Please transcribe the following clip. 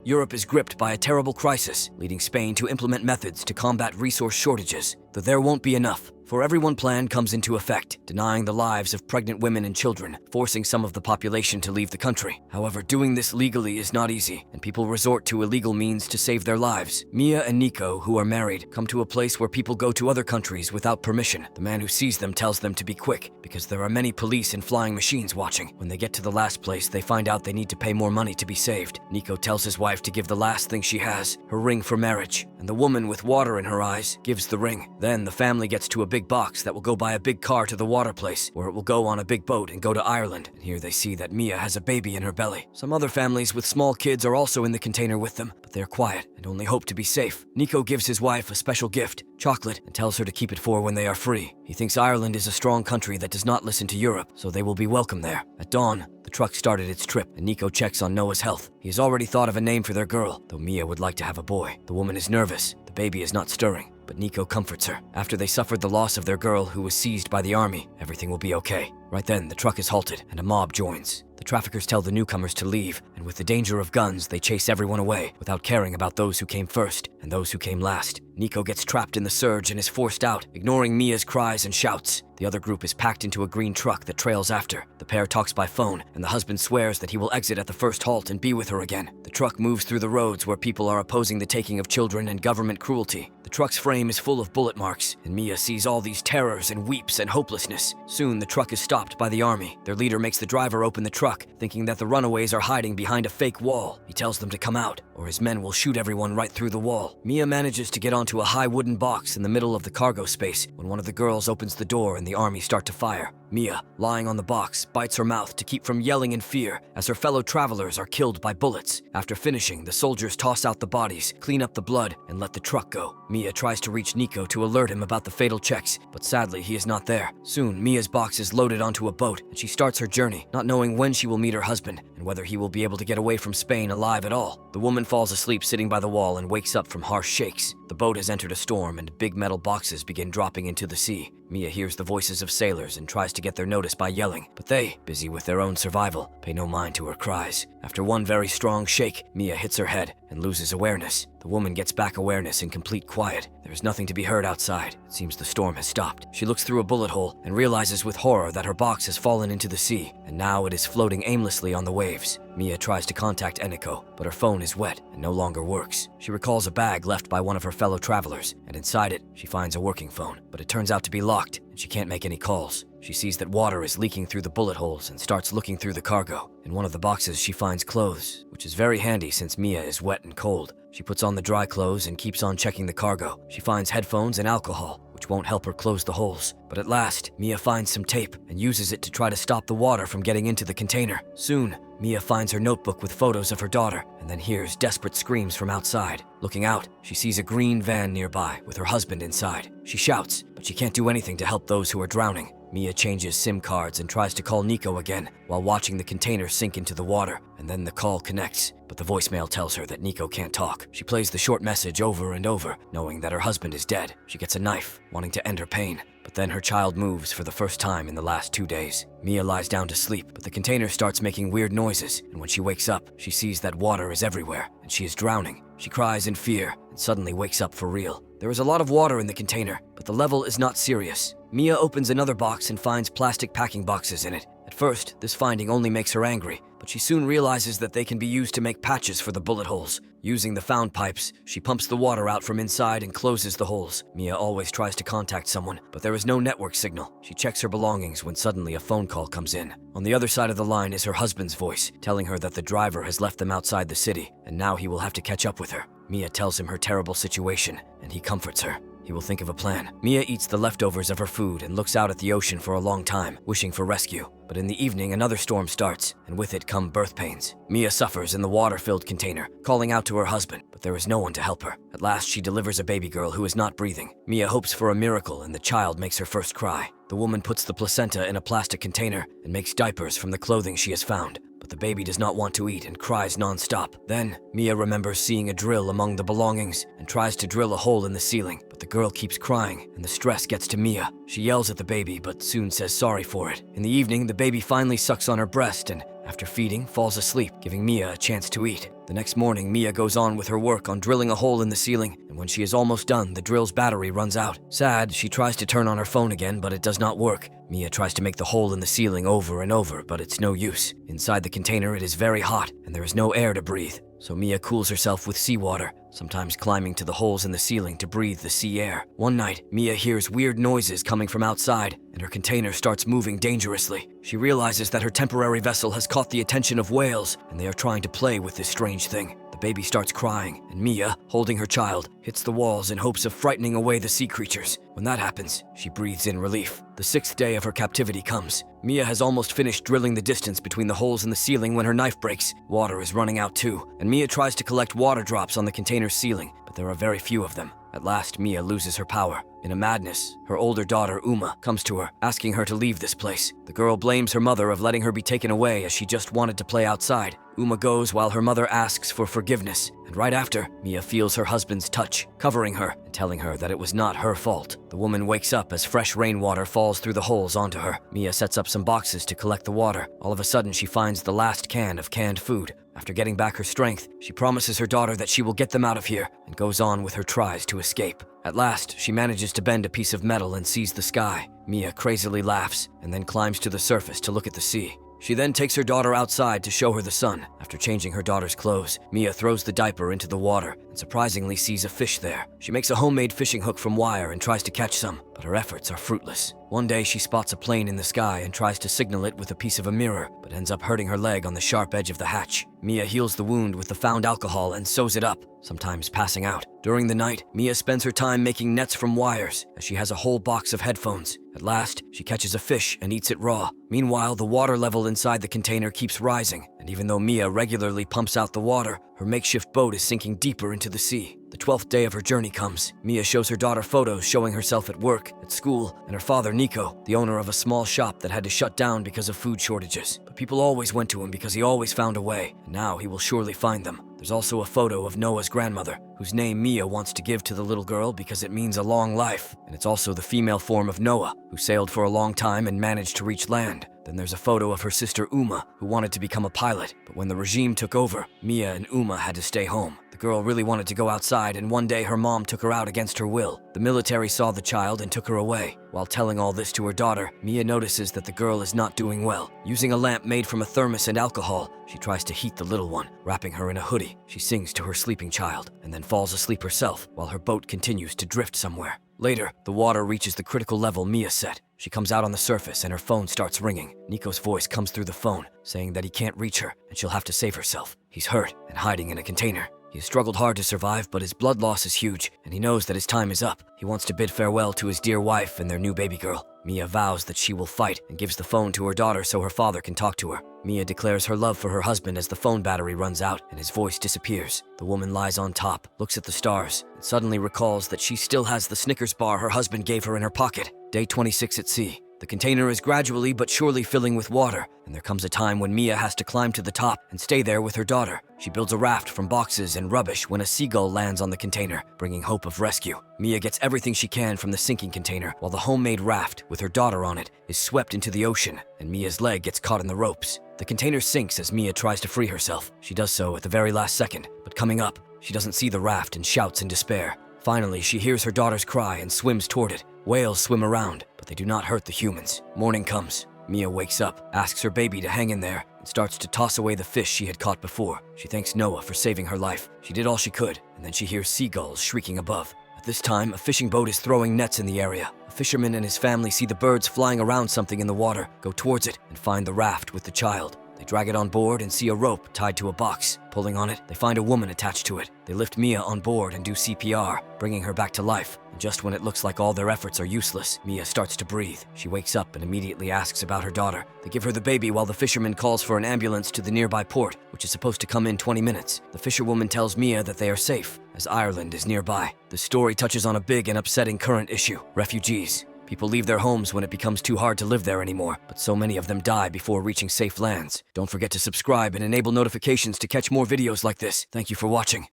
Europe is gripped by a terrible crisis, leading Spain to implement methods to combat resource shortages. Though there won't be enough. For Everyone plan comes into effect, denying the lives of pregnant women and children, forcing some of the population to leave the country. However, doing this legally is not easy, and people resort to illegal means to save their lives. Mia and Nico, who are married, come to a place where people go to other countries without permission. The man who sees them tells them to be quick, because there are many police and flying machines watching. When they get to the last place, they find out they need to pay more money to be saved. Nico tells his wife to give the last thing she has, her ring for marriage, and the woman with water in her eyes gives the ring. Then the family gets to a big box that will go by a big car to the water place, where it will go on a big boat and go to Ireland. And here they see that Mia has a baby in her belly. Some other families with small kids are also in the container with them, but they're quiet and only hope to be safe. Nico gives his wife a special gift, chocolate, and tells her to keep it for when they are free. He thinks Ireland is a strong country that does not listen to Europe, so they will be welcome there. At dawn, the truck started its trip, and Nico checks on Noah's health. He has already thought of a name for their girl, though Mia would like to have a boy. The woman is nervous. The baby is not stirring, but Nico comforts her. After they suffered the loss of their girl who was seized by the army, everything will be okay. Right then, the truck is halted, and a mob joins. The traffickers tell the newcomers to leave, and with the danger of guns, they chase everyone away, without caring about those who came first and those who came last. Nico gets trapped in the surge and is forced out, ignoring Mia's cries and shouts. The other group is packed into a green truck that trails after. The pair talks by phone, and the husband swears that he will exit at the first halt and be with her again. The truck moves through the roads where people are opposing the taking of children and government cruelty. The truck's frame is full of bullet marks, and Mia sees all these terrors and weeps and hopelessness. Soon, the truck is stopped by the army. Their leader makes the driver open the truck, thinking that the runaways are hiding behind a fake wall. He tells them to come out, or his men will shoot everyone right through the wall. Mia manages to get onto a high wooden box in the middle of the cargo space when one of the girls opens the door and the army start to fire. Mia, lying on the box, bites her mouth to keep from yelling in fear as her fellow travelers are killed by bullets. After finishing, the soldiers toss out the bodies, clean up the blood, and let the truck go. Mia tries to reach Nico to alert him about the fatal checks, but sadly he is not there. Soon, Mia's box is loaded onto a boat, and she starts her journey, not knowing when she will meet her husband and whether he will be able to get away from Spain alive at all. The woman falls asleep sitting by the wall and wakes up from harsh shakes. The boat has entered a storm, and big metal boxes begin dropping into the sea. Mia hears the voices of sailors and tries to get their notice by yelling, but they, busy with their own survival, pay no mind to her cries. After one very strong shake, Mia hits her head and loses awareness. The woman gets back awareness in complete quiet. There is nothing to be heard outside. It seems the storm has stopped. She looks through a bullet hole and realizes with horror that her box has fallen into the sea, and now it is floating aimlessly on the waves. Mia tries to contact Eniko, but her phone is wet and no longer works. She recalls a bag left by one of her fellow travelers, and inside it, she finds a working phone, but it turns out to be locked, and she can't make any calls. She sees that water is leaking through the bullet holes and starts looking through the cargo. In one of the boxes, she finds clothes, which is very handy since Mia is wet and cold. She puts on the dry clothes and keeps on checking the cargo. She finds headphones and alcohol, which won't help her close the holes. But at last, Mia finds some tape and uses it to try to stop the water from getting into the container. Soon, Mia finds her notebook with photos of her daughter and then hears desperate screams from outside. Looking out, she sees a green van nearby with her husband inside. She shouts, but she can't do anything to help those who are drowning. Mia changes SIM cards and tries to call Nico again while watching the container sink into the water, and then the call connects, but the voicemail tells her that Nico can't talk. She plays the short message over and over, knowing that her husband is dead. She gets a knife, wanting to end her pain, but then her child moves for the first time in the last 2 days. Mia lies down to sleep, but the container starts making weird noises, and when she wakes up, she sees that water is everywhere, and she is drowning. She cries in fear, and suddenly wakes up for real. There is a lot of water in the container, but the level is not serious. Mia opens another box and finds plastic packing boxes in it. At first, this finding only makes her angry, but she soon realizes that they can be used to make patches for the bullet holes. Using the found pipes, she pumps the water out from inside and closes the holes. Mia always tries to contact someone, but there is no network signal. She checks her belongings when suddenly a phone call comes in. On the other side of the line is her husband's voice, telling her that the driver has left them outside the city, and now he will have to catch up with her. Mia tells him her terrible situation, and he comforts her. He will think of a plan. Mia eats the leftovers of her food and looks out at the ocean for a long time, wishing for rescue. But in the evening, another storm starts, and with it come birth pains. Mia suffers in the water-filled container, calling out to her husband, but there is no one to help her. At last, she delivers a baby girl who is not breathing. Mia hopes for a miracle, and the child makes her first cry. The woman puts the placenta in a plastic container and makes diapers from the clothing she has found. But the baby does not want to eat and cries non-stop. Then, Mia remembers seeing a drill among the belongings and tries to drill a hole in the ceiling. But the girl keeps crying, and the stress gets to Mia. She yells at the baby, but soon says sorry for it. In the evening, the baby finally sucks on her breast, and After feeding, falls asleep, giving Mia a chance to eat. The next morning, Mia goes on with her work on drilling a hole in the ceiling, and when she is almost done, the drill's battery runs out. Sad, she tries to turn on her phone again, but it does not work. Mia tries to make the hole in the ceiling over and over, but it's no use. Inside the container, it is very hot, and there is no air to breathe. So Mia cools herself with seawater, sometimes climbing to the holes in the ceiling to breathe the sea air. One night, Mia hears weird noises coming from outside, and her container starts moving dangerously. She realizes that her temporary vessel has caught the attention of whales, and they are trying to play with this strange thing. The baby starts crying, and Mia, holding her child, hits the walls in hopes of frightening away the sea creatures. When that happens, she breathes in relief. The 6th day of her captivity comes. Mia has almost finished drilling the distance between the holes in the ceiling when her knife breaks. Water is running out too, and Mia tries to collect water drops on the container's ceiling, but there are very few of them. At last, Mia loses her power. In a madness, her older daughter, Uma, comes to her, asking her to leave this place. The girl blames her mother of letting her be taken away as she just wanted to play outside. Uma goes while her mother asks for forgiveness, and right after, Mia feels her husband's touch, covering her and telling her that it was not her fault. The woman wakes up as fresh rainwater falls through the holes onto her. Mia sets up some boxes to collect the water. All of a sudden, she finds the last can of canned food. After getting back her strength, she promises her daughter that she will get them out of here and goes on with her tries to escape. At last, she manages to bend a piece of metal and sees the sky. Mia crazily laughs and then climbs to the surface to look at the sea. She then takes her daughter outside to show her the sun. After changing her daughter's clothes, Mia throws the diaper into the water and surprisingly sees a fish there. She makes a homemade fishing hook from wire and tries to catch some, but her efforts are fruitless. One day she spots a plane in the sky and tries to signal it with a piece of a mirror, but ends up hurting her leg on the sharp edge of the hatch. Mia heals the wound with the found alcohol and sews it up, sometimes passing out. During the night, Mia spends her time making nets from wires, as she has a whole box of headphones. At last, she catches a fish and eats it raw. Meanwhile, the water level inside the container keeps rising, and even though Mia regularly pumps out the water, her makeshift boat is sinking deeper into the sea. The 12th day of her journey comes. Mia shows her daughter photos showing herself at work, at school, and her father, Nico, the owner of a small shop that had to shut down because of food shortages. But people always went to him because he always found a way, and now he will surely find them. There's also a photo of Noah's grandmother, whose name Mia wants to give to the little girl because it means a long life, and it's also the female form of Noah, who sailed for a long time and managed to reach land. Then there's a photo of her sister Uma, who wanted to become a pilot, but when the regime took over, Mia and Uma had to stay home. The girl really wanted to go outside, and one day her mom took her out against her will. The military saw the child and took her away. While telling all this to her daughter, Mia notices that the girl is not doing well. Using a lamp made from a thermos and alcohol, she tries to heat the little one, wrapping her in a hoodie. She sings to her sleeping child, and then falls asleep herself while her boat continues to drift somewhere. Later, the water reaches the critical level Mia set. She comes out on the surface and her phone starts ringing. Nico's voice comes through the phone, saying that he can't reach her and she'll have to save herself. He's hurt and hiding in a container. He has struggled hard to survive, but his blood loss is huge, and he knows that his time is up. He wants to bid farewell to his dear wife and their new baby girl. Mia vows that she will fight and gives the phone to her daughter so her father can talk to her. Mia declares her love for her husband as the phone battery runs out and his voice disappears. The woman lies on top, looks at the stars, and suddenly recalls that she still has the Snickers bar her husband gave her in her pocket. Day 26 at sea. The container is gradually but surely filling with water, and there comes a time when Mia has to climb to the top and stay there with her daughter. She builds a raft from boxes and rubbish when a seagull lands on the container, bringing hope of rescue. Mia gets everything she can from the sinking container, while the homemade raft, with her daughter on it, is swept into the ocean, and Mia's leg gets caught in the ropes. The container sinks as Mia tries to free herself. She does so at the very last second, but coming up, she doesn't see the raft and shouts in despair. Finally, she hears her daughter's cry and swims toward it. Whales swim around, but they do not hurt the humans. Morning comes. Mia wakes up, asks her baby to hang in there, and starts to toss away the fish she had caught before. She thanks Noah for saving her life. She did all she could, and then she hears seagulls shrieking above. At this time, a fishing boat is throwing nets in the area. A fisherman and his family see the birds flying around something in the water, go towards it, and find the raft with the child. They drag it on board and see a rope tied to a box. Pulling on it, they find a woman attached to it. They lift Mia on board and do CPR, bringing her back to life. And just when it looks like all their efforts are useless, Mia starts to breathe. She wakes up and immediately asks about her daughter. They give her the baby while the fisherman calls for an ambulance to the nearby port, which is supposed to come in 20 minutes. The fisherwoman tells Mia that they are safe, as Ireland is nearby. The story touches on a big and upsetting current issue: refugees. People leave their homes when it becomes too hard to live there anymore, but so many of them die before reaching safe lands. Don't forget to subscribe and enable notifications to catch more videos like this. Thank you for watching.